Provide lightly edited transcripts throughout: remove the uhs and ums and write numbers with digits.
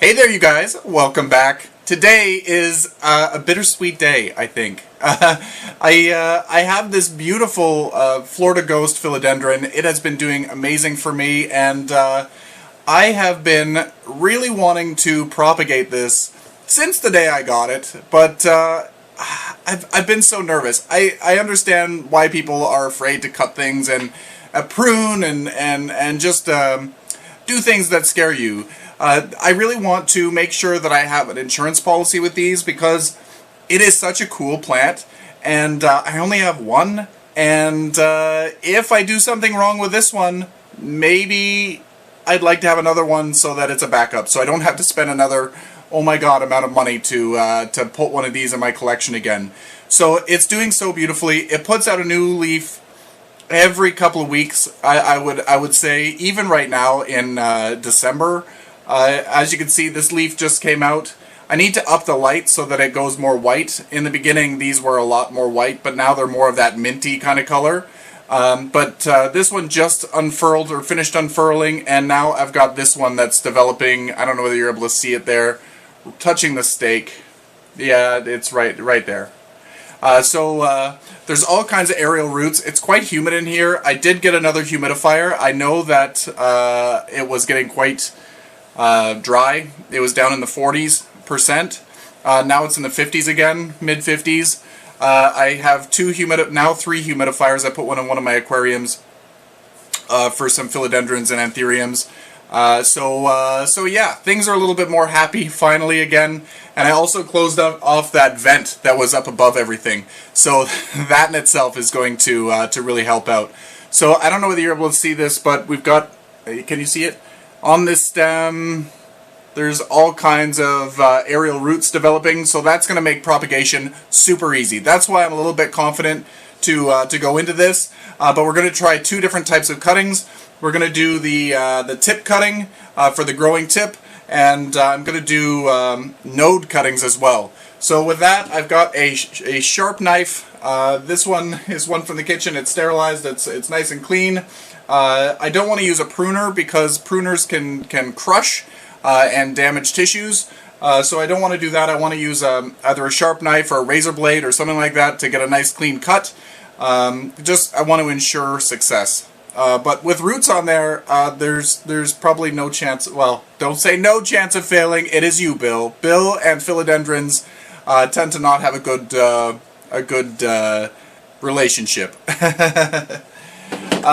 Hey there, you guys. Welcome back. Today is a bittersweet day, I think. I have this beautiful Florida Ghost Philodendron. It has been doing amazing for me, and I have been really wanting to propagate this since the day I got it, but I've been so nervous. I understand why people are afraid to cut things and prune and just do things that scare you. I really want to make sure that I have an insurance policy with these because it is such a cool plant, and I only have one, and if I do something wrong with this one, maybe I'd like to have another one so that it's a backup, so I don't have to spend another, oh my god, amount of money to put one of these in my collection again. So it's doing so beautifully. It puts out a new leaf every couple of weeks, I would say, even right now in December. As you can see, this leaf just came out. I need to up the light so that it goes more white. In the beginning, these were a lot more white, but now they're more of that minty kind of color. But this one just unfurled or finished unfurling, and now I've got this one that's developing. I don't know whether you're able to see it there, touching the stake. Yeah, it's right there. So there's all kinds of aerial roots. It's quite humid in here. I did get another humidifier. I know that it was getting quite dry. It was down in the 40%. Now it's in the 50s again, mid-50s. I have three humidifiers. I put one in one of my aquariums for some philodendrons and anthuriums. So yeah, things are a little bit more happy finally again. And I also closed off that vent that was up above everything. So that in itself is going to really help out. So I don't know whether you're able to see this, but we've got, can you see it? On this stem, there's all kinds of aerial roots developing, so that's going to make propagation super easy. That's why I'm a little bit confident to go into this. But we're going to try two different types of cuttings. We're going to do the tip cutting for the growing tip, and I'm going to do node cuttings as well. So with that, I've got a sharp knife. This one is one from the kitchen. It's sterilized. It's nice and clean. I don't want to use a pruner because pruners can crush and damage tissues. So I don't want to do that. I want to use either a sharp knife or a razor blade or something like that to get a nice clean cut. I want to ensure success. But with roots on there, there's probably no chance. Well, don't say no chance of failing. It is you, Bill. Bill and philodendrons tend to not have a good relationship.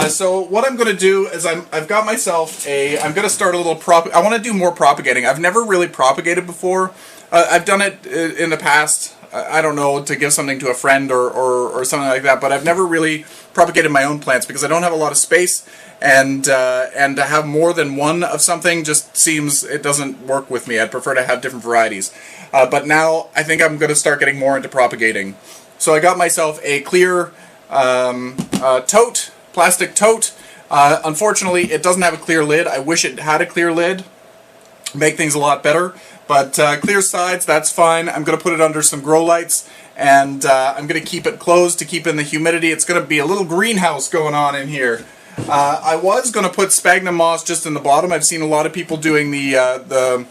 So what I'm going to do is I've got myself I'm going to start a little I want to do more propagating. I've never really propagated before. I've done it in the past, I don't know, to give something to a friend or something like that, but I've never really propagated my own plants because I don't have a lot of space, and to have more than one of something just seems, it doesn't work with me. I'd prefer to have different varieties. But now I think I'm going to start getting more into propagating. So I got myself a clear plastic tote. Unfortunately, it doesn't have a clear lid. I wish it had a clear lid. Make things a lot better. But clear sides, that's fine. I'm going to put it under some grow lights, and I'm going to keep it closed to keep in the humidity. It's going to be a little greenhouse going on in here. I was going to put sphagnum moss just in the bottom. I've seen a lot of people doing the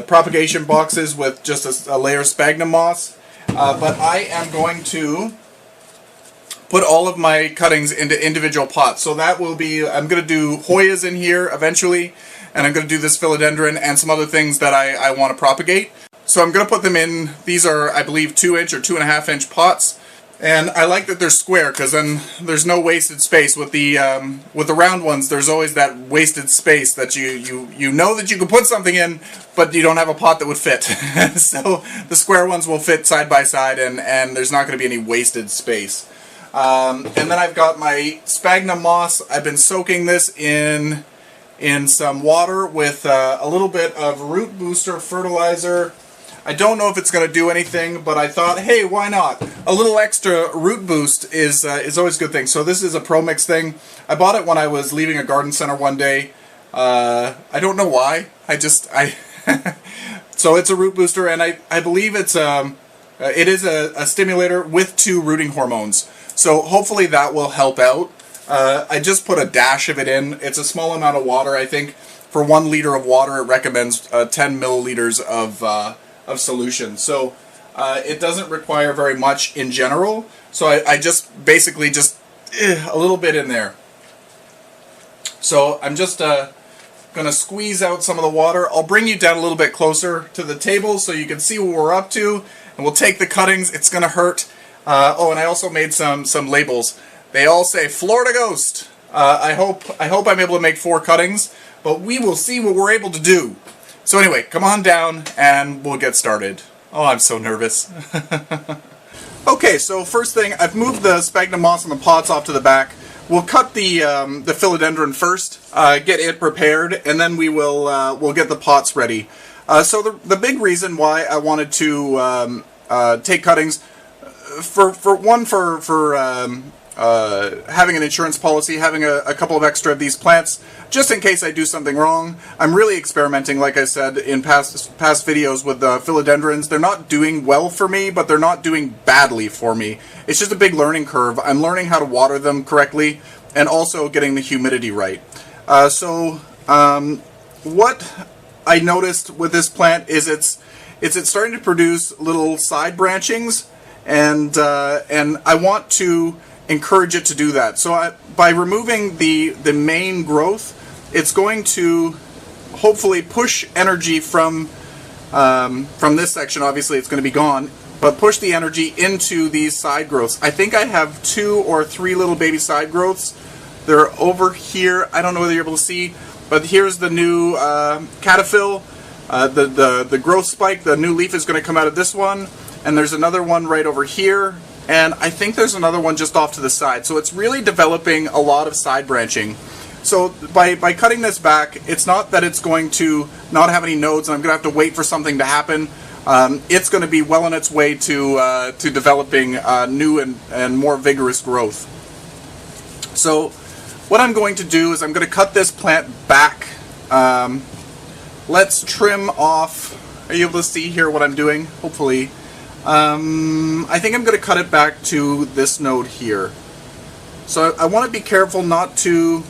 propagation boxes with just a layer of sphagnum moss. But I am going to put all of my cuttings into individual pots. So that will be, I'm going to do Hoyas in here eventually, and I'm going to do this philodendron and some other things that I want to propagate. So I'm going to put them in, these are, I believe, 2-inch or 2.5-inch pots. And I like that they're square because then there's no wasted space. With the round ones, there's always that wasted space that you know that you can put something in, but you don't have a pot that would fit. So the square ones will fit side by side, and there's not going to be any wasted space. And then I've got my sphagnum moss. I've been soaking this in some water with a little bit of root booster fertilizer. I don't know if it's going to do anything, but I thought, hey, why not? A little extra root boost is always a good thing. So this is a Pro Mix thing. I bought it when I was leaving a garden center one day. I don't know why. So it's a root booster, and I believe it is a stimulator with 2 rooting hormones. So hopefully that will help out. I just put a dash of it in. It's a small amount of water, I think. for 1 liter of water, it recommends 10 milliliters of solution. So it doesn't require very much in general. So I just basically just a little bit in there. So I'm just going to squeeze out some of the water. I'll bring you down a little bit closer to the table so you can see what we're up to. And we'll take the cuttings. It's going to hurt. Oh, and I also made some labels. They all say Florida Ghost. I hope I'm able to make 4 cuttings, but we will see what we're able to do. So anyway, come on down and we'll get started. Oh, I'm so nervous. Okay, so first thing, I've moved the sphagnum moss and the pots off to the back. We'll cut the philodendron first, get it prepared, and then we'll get the pots ready. So the big reason why I wanted to take cuttings, for having an insurance policy, having a couple of extra of these plants, just in case I do something wrong. I'm really experimenting, like I said in past videos, with the philodendrons. They're not doing well for me, but they're not doing badly for me. It's just a big learning curve. I'm learning how to water them correctly, and also getting the humidity right. What I noticed with this plant is it's starting to produce little side branchings, and I want to encourage it to do that. So by removing the main growth, it's going to hopefully push energy from this section. Obviously it's going to be gone, but push the energy into these side growths. I think I have 2 or 3 little baby side growths. They're over here. I don't know whether you're able to see, but here's the new cataphyll. The growth spike, the new leaf is going to come out of this one, and there's another one right over here, and I think there's another one just off to the side. So it's really developing a lot of side branching. So by cutting this back, it's not that it's going to not have any nodes and I'm going to have to wait for something to happen. It's going to be well on its way to developing new and more vigorous growth. So what I'm going to do is I'm going to cut this plant back. Let's trim off. Are you able to see here what I'm doing? Hopefully. I think I'm going to cut it back to this node here. So I want to be careful not to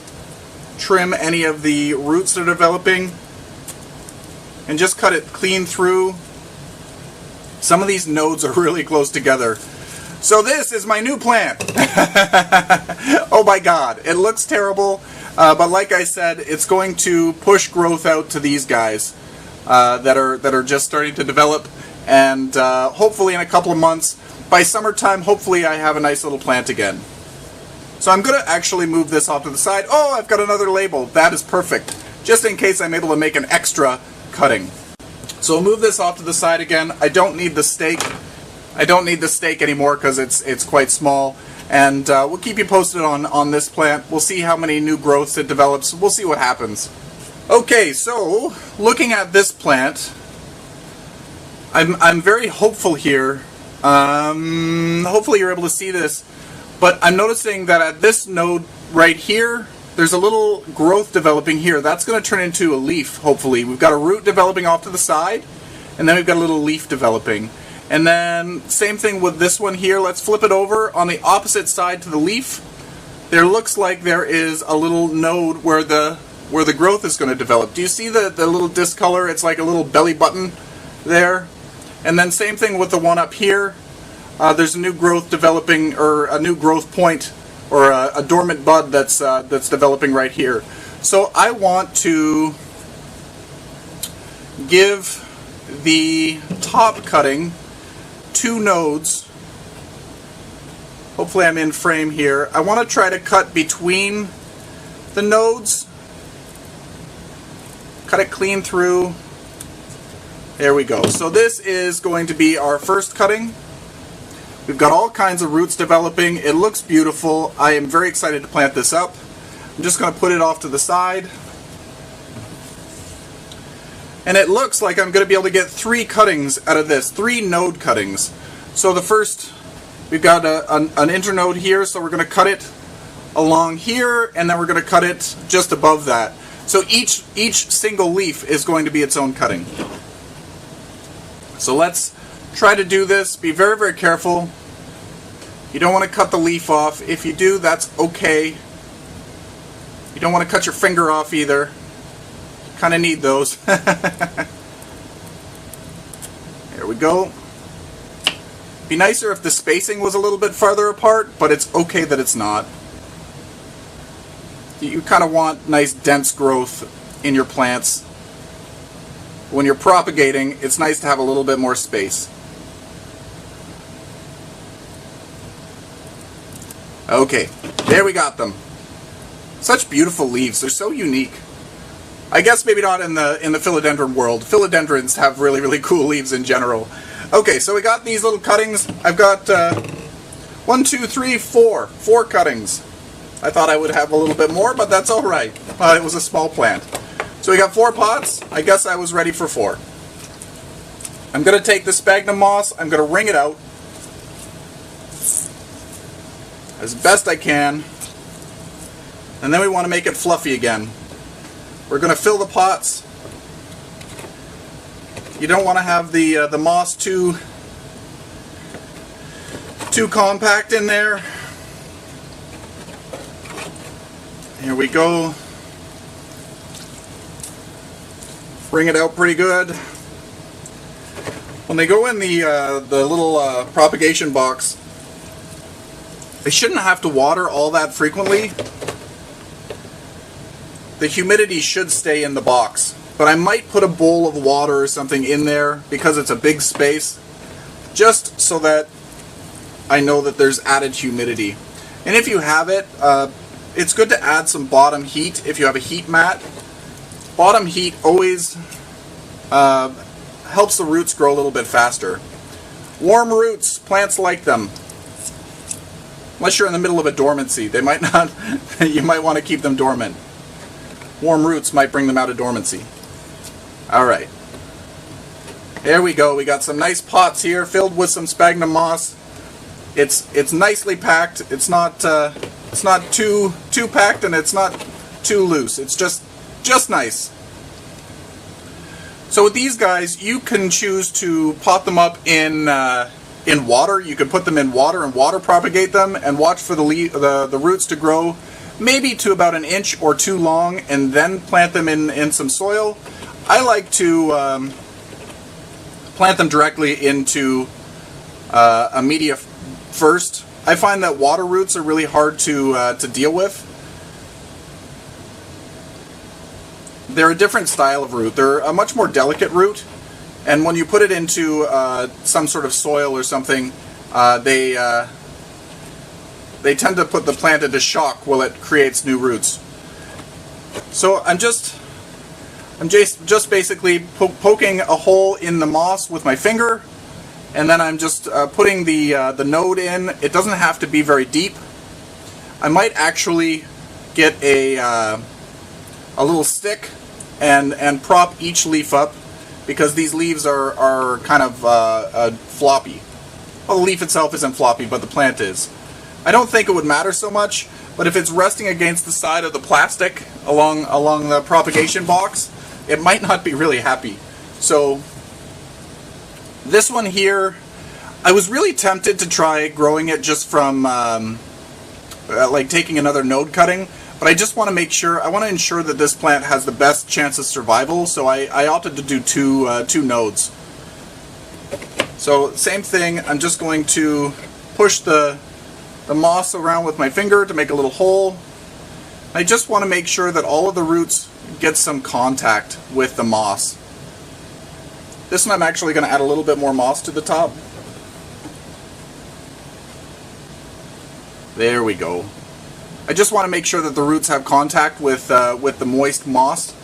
trim any of the roots that are developing, and just cut it clean through. Some of these nodes are really close together. So this is my new plant. Oh my god, it looks terrible, but like I said, it's going to push growth out to these guys that are just starting to develop, and hopefully in a couple of months, by summertime, hopefully I have a nice little plant again. So I'm going to actually move this off to the side. Oh, I've got another label. That is perfect, just in case I'm able to make an extra cutting. So I'll move this off to the side again. I don't need the stake. I don't need the stake anymore because it's quite small. And we'll keep you posted on this plant. We'll see how many new growths it develops. We'll see what happens. Okay, so looking at this plant, I'm very hopeful here. Hopefully you're able to see this. But I'm noticing that at this node right here, there's a little growth developing here. That's going to turn into a leaf, hopefully. We've got a root developing off to the side, and then we've got a little leaf developing. And then, same thing with this one here. Let's flip it over. On the opposite side to the leaf, there looks like there is a little node where the growth is going to develop. Do you see the little discolor? It's like a little belly button there. And then same thing with the one up here. There's a new growth developing, or a new growth point, or a dormant bud that's developing right here. So I want to give the top cutting 2 nodes. Hopefully I'm in frame here. I want to try to cut between the nodes. Cut it clean through. There we go. So this is going to be our first cutting. We've got all kinds of roots developing. It looks beautiful. I am very excited to plant this up. I'm just going to put it off to the side. And it looks like I'm going to be able to get 3 cuttings out of this, 3 node cuttings. So the first, we've got an internode here, so we're going to cut it along here, and then we're going to cut it just above that. So each single leaf is going to be its own cutting. So let's try to do this. Be very, very careful. You don't want to cut the leaf off. If you do, that's okay. You don't want to cut your finger off either. Kind of need those. There we go. Be nicer if the spacing was a little bit farther apart, but it's okay that it's not. You kind of want nice dense growth in your plants. When you're propagating, it's nice to have a little bit more space. Okay, there we got them. Such beautiful leaves. They're so unique. I guess maybe not in the philodendron world. Philodendrons have really, really cool leaves in general. Okay, so we got these little cuttings. I've got 1, 2, 3, 4. 4 cuttings. I thought I would have a little bit more, but that's alright. It was a small plant. So we got 4 pots. I guess I was ready for 4. I'm going to take the sphagnum moss. I'm going to wring it out as best I can. And then we want to make it fluffy again. We're going to fill the pots. You don't want to have the moss too compact in there. Here we go. Bring it out pretty good. When they go in the little propagation box, they shouldn't have to water all that frequently. The humidity should stay in the box. But I might put a bowl of water or something in there because it's a big space, just so that I know that there's added humidity. And if you have it, it's good to add some bottom heat if you have a heat mat. Bottom heat always helps the roots grow a little bit faster. Warm roots, plants like them. Unless you're in the middle of a dormancy, they might not. You might want to keep them dormant. Warm roots might bring them out of dormancy. Alright, there we go. We got some nice pots here filled with some sphagnum moss. It's nicely packed. It's not too packed, and it's not too loose. It's just nice. So with these guys, you can choose to pot them up in water. You can put them in water and water propagate them, and watch for the roots to grow maybe to about 1 inch or 2 long, and then plant them in some soil. I like to plant them directly into a media first. I find that water roots are really hard to deal with. They're a different style of root. They're a much more delicate root, and when you put it into some sort of soil or something, they tend to put the plant into shock while it creates new roots. So I'm just basically poking a hole in the moss with my finger, and then I'm just putting the node in. It doesn't have to be very deep. I might actually get a little stick and prop each leaf up, because these leaves are kind of floppy. Well, the leaf itself isn't floppy, but the plant is. I don't think it would matter so much, but if it's resting against the side of the plastic along the propagation box, it might not be really happy. So this one here, I was really tempted to try growing it just from like taking another node cutting, but I just want to make sure, I want to ensure that this plant has the best chance of survival, so I opted to do two nodes. So same thing, I'm just going to push the moss around with my finger to make a little hole. I just want to make sure that all of the roots get some contact with the moss. This one I'm actually going to add a little bit more moss to the top. There we go. I just want to make sure that the roots have contact with the moist moss.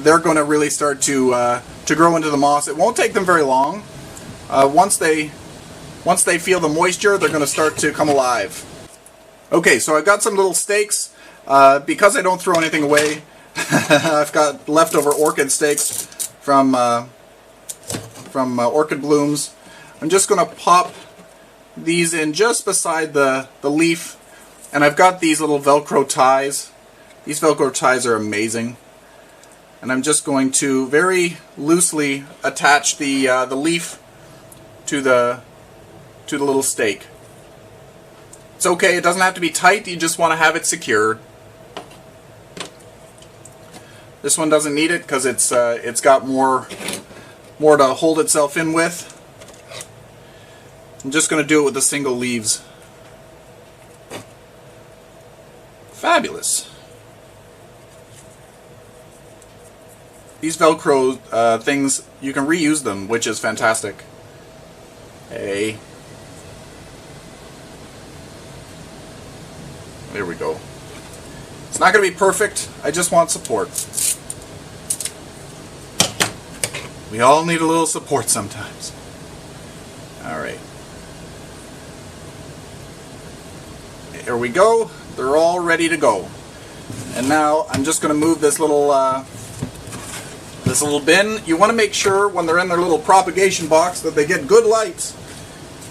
They're going to really start to grow into the moss. It won't take them very long. Once they feel the moisture, they're going to start to come alive. Okay, so I've got some little stakes. Because I don't throw anything away, I've got leftover orchid stakes from orchid blooms. I'm just going to pop these in just beside the leaf, and I've got these little Velcro ties. These Velcro ties are amazing, and I'm just going to very loosely attach the leaf to the little stake. It's okay, it doesn't have to be tight, you just want to have it secured. This one doesn't need it because it's got more to hold itself in with. I'm just going to do it with the single leaves. Fabulous. These Velcro things, you can reuse them, which is fantastic. Hey. There we go. It's not going to be perfect. I just want support. We all need a little support sometimes. Alright. Here we go. They're all ready to go. And now I'm just going to move this little bin. You want to make sure when they're in their little propagation box that they get good light.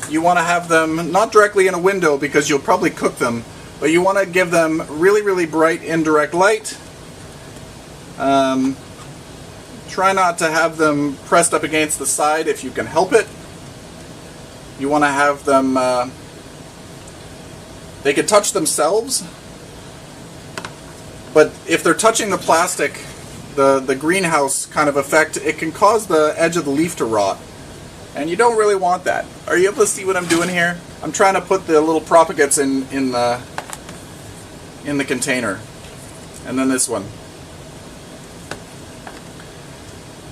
You want to have them not directly in a window because you'll probably cook them, but you want to give them really, really bright indirect light. Try not to have them pressed up against the side if you can help it. You want to have them, they can touch themselves, but if they're touching the plastic, the greenhouse kind of effect, it can cause the edge of the leaf to rot. And you don't really want that. Are you able to see what I'm doing here? I'm trying to put the little propagates in the container. And then this one.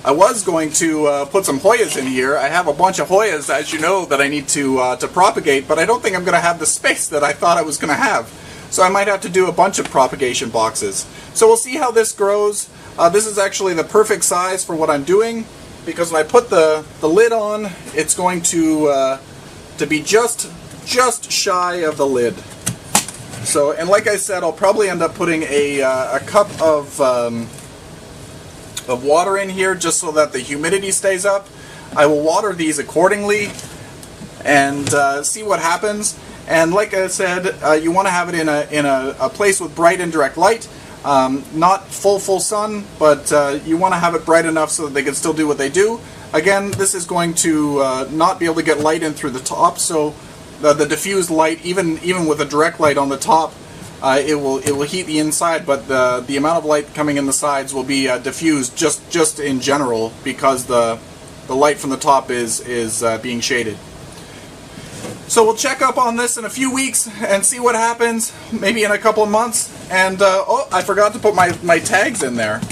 I was going to put some Hoyas in here. I have a bunch of Hoyas, as you know, that I need to propagate, but I don't think I'm going to have the space that I thought I was going to have. So I might have to do a bunch of propagation boxes. So we'll see how this grows. This is actually the perfect size for what I'm doing, because when I put the lid on, it's going to be just shy of the lid. So, and like I said, I'll probably end up putting a cup of water in here just so that the humidity stays up. I will water these accordingly and see what happens. And like I said, you want to have it in a place with bright indirect light. Not full sun, but you want to have it bright enough so that they can still do what they do. Again, this is going to not be able to get light in through the top, so the diffused light, even with a direct light on the top, it will heat the inside, but the amount of light coming in the sides will be diffused just in general, because the light from the top is being shaded. So we'll check up on this in a few weeks and see what happens, maybe in a couple of months. And, oh, I forgot to put my tags in there.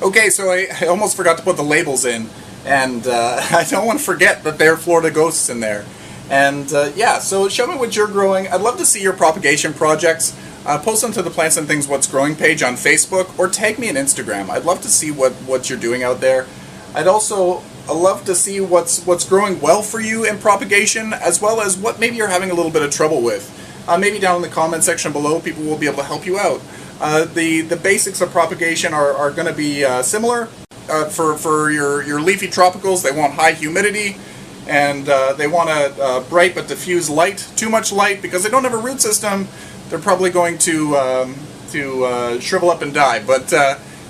Okay, so I almost forgot to put the labels in. And I don't want to forget that they're Florida Ghosts in there. And, yeah, so show me what you're growing. I'd love to see your propagation projects. Post them to the Plants and Things What's Growing page on Facebook, or tag me on Instagram. I'd love to see what you're doing out there. I'd love to see what's growing well for you in propagation, as well as what maybe you're having a little bit of trouble with. Maybe down in the comment section below, people will be able to help you out. The basics of propagation are going to be similar. For your leafy tropicals, they want high humidity, and they want a bright but diffuse light. Too much light, because they don't have a root system, they're probably going to shrivel up and die. But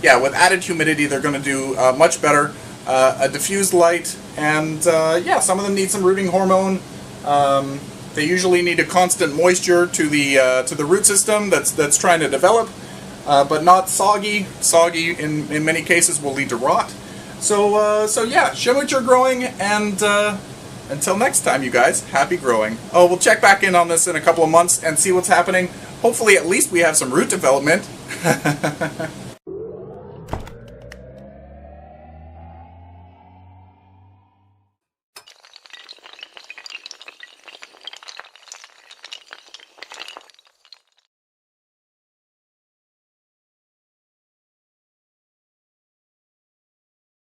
yeah, with added humidity, they're going to do much better. A diffused light, and yeah, some of them need some rooting hormone. They usually need a constant moisture to the root system that's trying to develop, but not soggy. Soggy in many cases will lead to rot. So yeah, show what you're growing, and until next time, you guys, happy growing. Oh, we'll check back in on this in a couple of months and see what's happening. Hopefully, at least we have some root development.